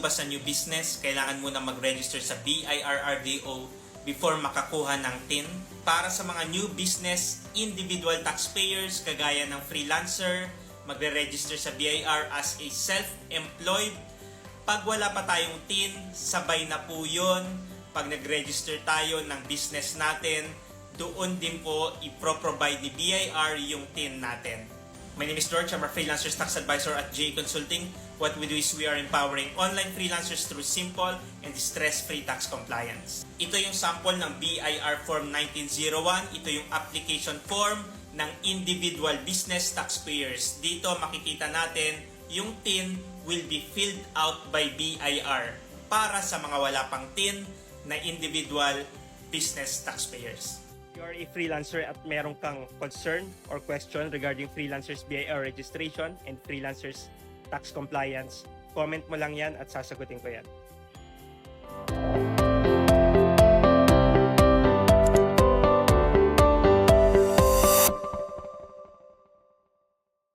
ba sa new business, kailangan mo na mag-register sa BIR before makakuha ng TIN. Para sa mga new business individual taxpayers kagaya ng freelancer, magre-register sa BIR as a self-employed. Pag wala pa tayong TIN, sabay na po yun. Pag nag-register tayo ng business natin, doon din po ipro-provide ni BIR yung TIN natin. My name is George. I'm a Freelancers Tax Advisor at GA Consulting. What we do is we are empowering online freelancers through simple and stress-free tax compliance. Ito yung sample ng BIR Form 1901. Ito yung application form ng individual business taxpayers. Dito makikita natin yung TIN will be filled out by BIR para sa mga wala pang TIN na individual business taxpayers. You are a freelancer at meron kang concern or question regarding Freelancers BIR Registration and Freelancers Tax Compliance, comment mo lang yan at sasagutin ko yan.